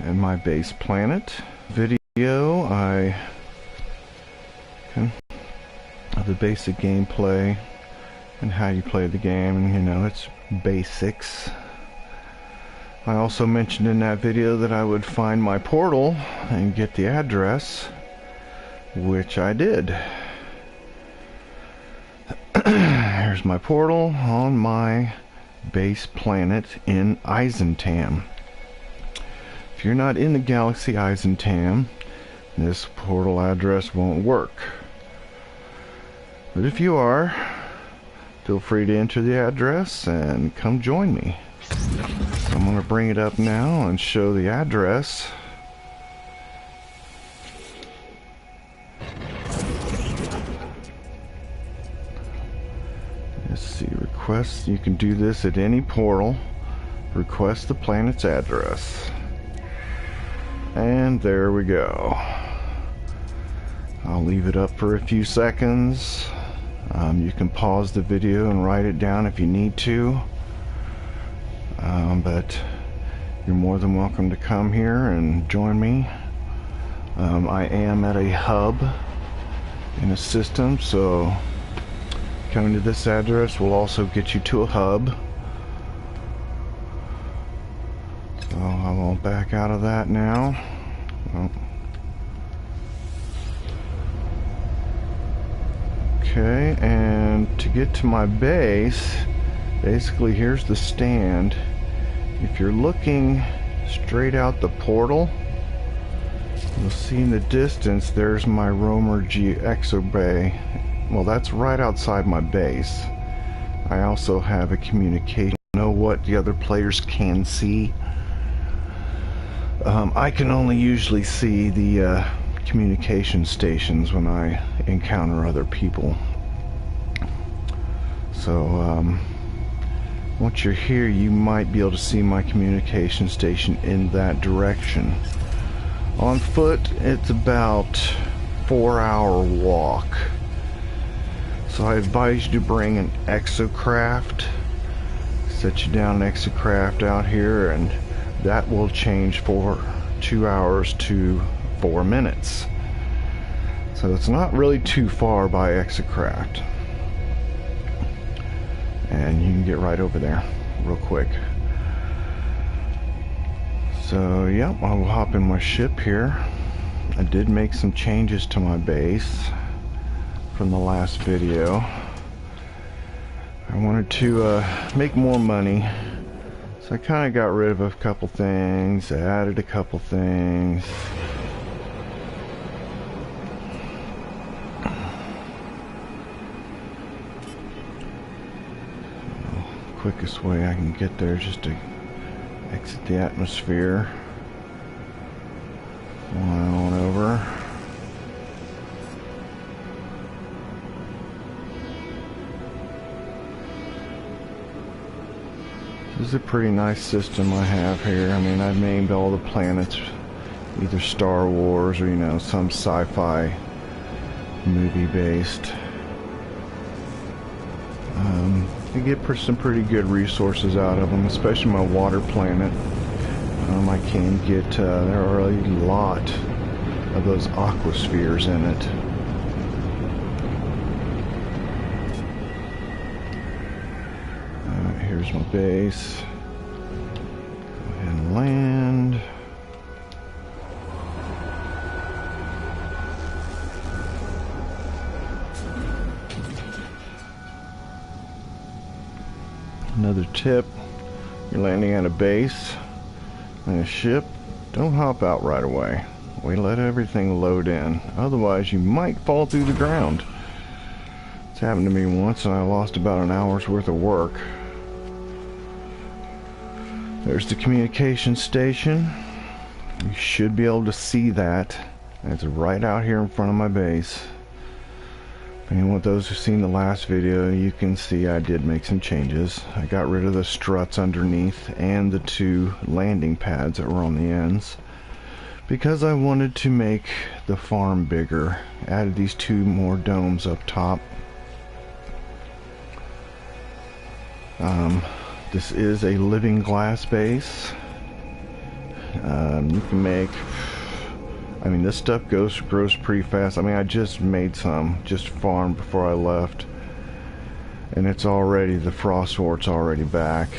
and my base planet. Video, I of the basic gameplay and how you play the game, and you know, it's basics. I also mentioned in that video that I would find my portal and get the address, which I did. Here's my portal on my base planet in Eissentam. If you're not in the galaxy Eissentam, this portal address won't work. But if you are, feel free to enter the address and come join me. I'm going to bring it up now and show the address. Let's see, request. You can do this at any portal. Request the planet's address. And there we go. I'll leave it up for a few seconds. You can pause the video and write it down if you need to. But you're more than welcome to come here and join me. I am at a hub in a system, so coming to this address will also get you to a hub. So I will back out of that now. Oh. Okay, and to get to my base, basically here's the stand. If you're looking straight out the portal, you'll see in the distance there's my Roamer G Exo Bay. Well, that's right outside my base. I also have a communication. Know what the other players can see. I can only usually see the communication stations when I encounter other people. So once you're here, you might be able to see my communication station in that direction. On foot, it's about 4-hour walk. So I advise you to bring an exocraft. Set you down an exocraft out here, and that will change for 2 hours to 4 minutes. So it's not really too far by exocraft. And you can get right over there real quick. So yeah, I'll hop in my ship here. I did make some changes to my base from the last video. I wanted to make more money, so I kind of got rid of a couple things, added a couple things. Quickest way I can get there is just to exit the atmosphere, fly on over. This is a pretty nice system I have here. I mean, I've named all the planets either Star Wars or, you know, some sci-fi movie based. I get some pretty good resources out of them, especially my water planet. I can get, there are a lot of those aquaspheres in it. Here's my base. Go ahead and land. Another tip, you're landing at a base in a ship, don't hop out right away. We let everything load in, otherwise you might fall through the ground. It's happened to me once and I lost about an hour's worth of work. There's the communication station. You should be able to see that. It's right out here in front of my base. And with those who've seen the last video, you can see I did make some changes. I got rid of the struts underneath and the 2 landing pads that were on the ends because I wanted to make the farm bigger. Added these 2 more domes up top. This is a living glass base. You can make, I mean, this stuff grows pretty fast. I mean, I just made some, just farmed before I left, and it's already, the frostwort's already back.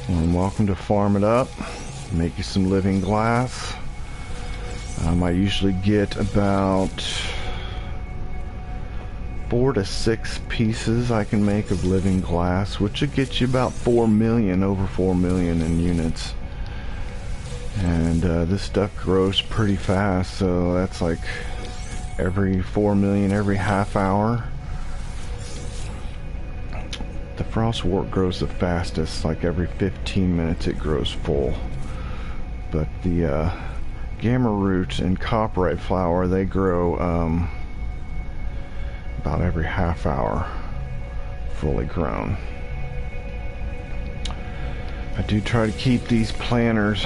Well, welcome to farm it up, make you some living glass. I usually get about 4 to 6 pieces I can make of living glass, which would get you about 4 million, over 4 million in units. And this stuff grows pretty fast, so that's like every 4 million every half hour. The frostwort grows the fastest, like every 15 minutes it grows full. But the gamma root and copperite flower, they grow about every half hour, fully grown. I do try to keep these planters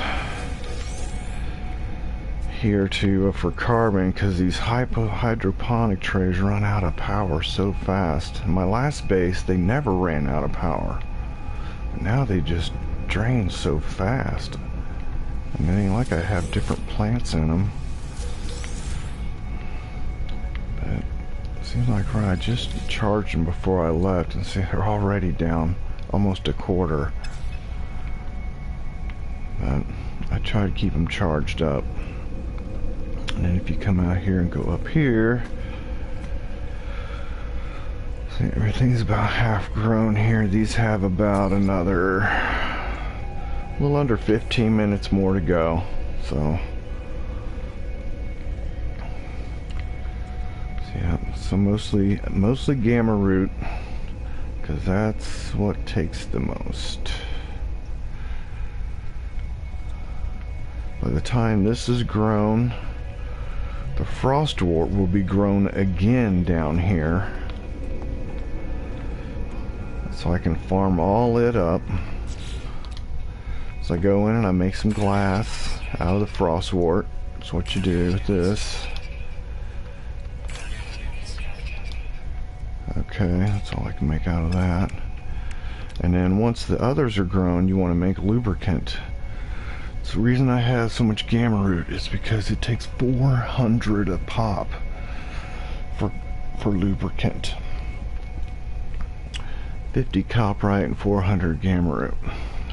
here for carbon, because these hydroponic trays run out of power so fast. In my last base, they never ran out of power. Now they just drain so fast. And it ain't like I have different plants in them. But it seems like I just charged them before I left, and see, they're already down almost a quarter. But I try to keep them charged up. And then if you come out here and go up here, see, everything's about half grown here. These have about another, a little under 15 minutes more to go. So yeah, so mostly gamma root, because that's what takes the most. By the time this is grown, the frostwort will be grown again down here, so I can farm all it up. So I go in and I make some glass out of the frostwort. That's what you do with this. Okay, that's all I can make out of that. And then once the others are grown, you want to make lubricant. So the reason I have so much gamma root is because it takes 400 a pop for lubricant. 50 copperite and 400 gamma root.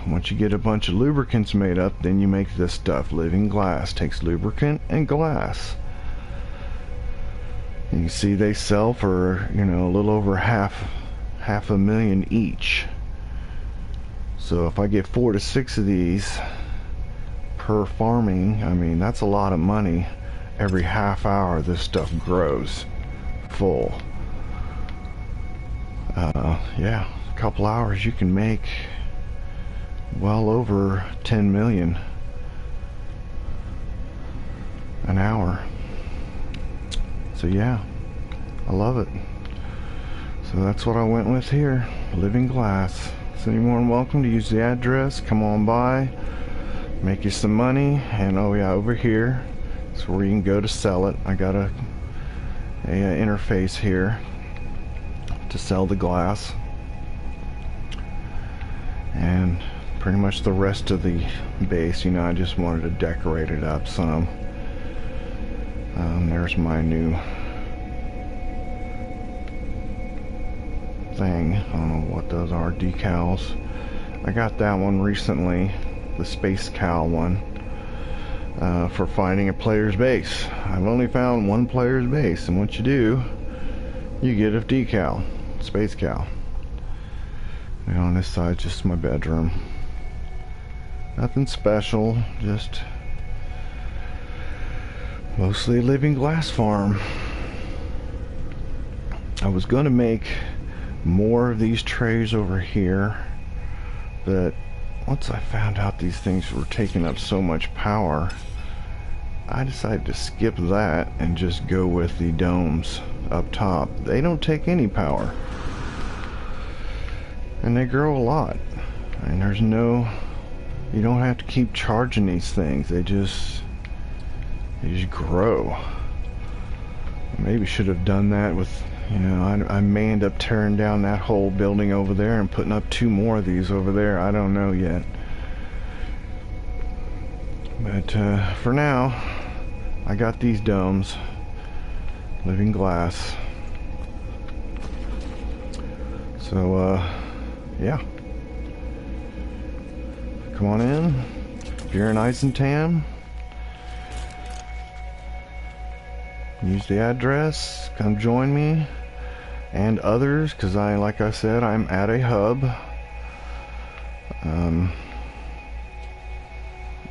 Once you get a bunch of lubricants made up, then you make this stuff. Living glass takes lubricant and glass. And you see they sell for, you know, a little over half a million each. So if I get 4 to 6 of these per farming, I mean, that's a lot of money. Every half hour this stuff grows full. Yeah, a couple hours you can make well over 10 million an hour. So yeah, I love it. So that's what I went with here, living glass. So you're more than welcome to use the address. Come on by, make you some money. And oh yeah, over here is where you can go to sell it. I got a interface here to sell the glass, and pretty much the rest of the base, you know, I just wanted to decorate it up some. There's my new thing. I don't know what those are, decals. I got that one recently, the Space Cow one, for finding a player's base. I've only found one player's base, and what you do, you get a decal, Space Cow. And on this side, just my bedroom. Nothing special, just mostly a living glass farm. I was going to make more of these trays over here, but once I found out these things were taking up so much power, I decided to skip that and just go with the domes up top. They don't take any power, and they grow a lot, and there's no, you don't have to keep charging these things. They just grow. Maybe should have done that with You know, I may end up tearing down that whole building over there and putting up 2 more of these over there. I don't know yet. But for now, I got these domes. Living glass. So, yeah. Come on in. If you're in Eissentam, use the address. Come join me and others, because like I said, I'm at a hub.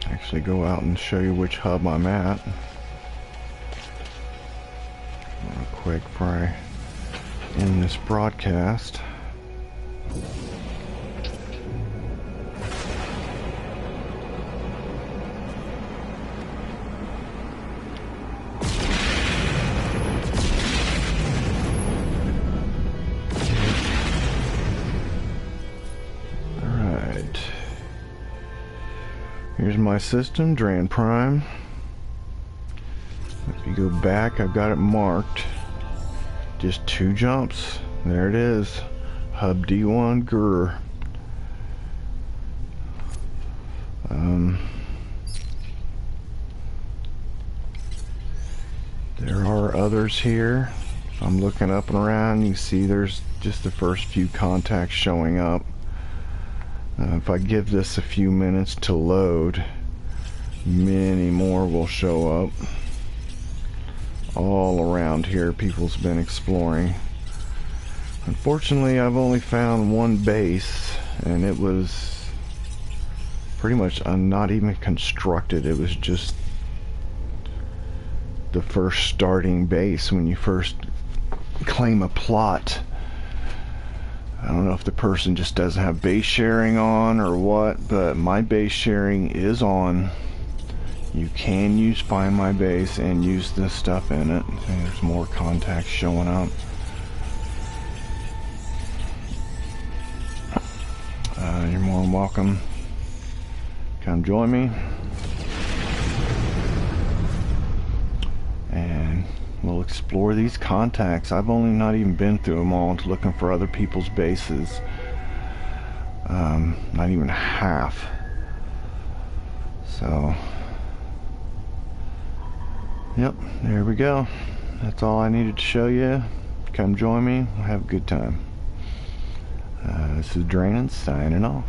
Actually go out and show you which hub I'm at real quick before I end this broadcast. Here's my system, Drannon Prime. If you go back, I've got it marked. Just 2 jumps. There it is. Hub D1 Grr. There are others here. I'm looking up and around. You see there's just the first few contacts showing up. If I give this a few minutes to load, many more will show up. All around here, people's been exploring. Unfortunately, I've only found 1 base, and it was pretty much not even constructed. It was just the first starting base when you first claim a plot. I don't know if the person just doesn't have base sharing on or what, but my base sharing is on. You can use Find My Base and use this stuff in it. There's more contacts showing up. You're more than welcome. Come join me. And we'll explore these contacts. I've only not even been through them all, looking for other people's bases. Not even half. So, yep, there we go. That's all I needed to show you. Come join me. We'll have a good time. This is Drannon signing off.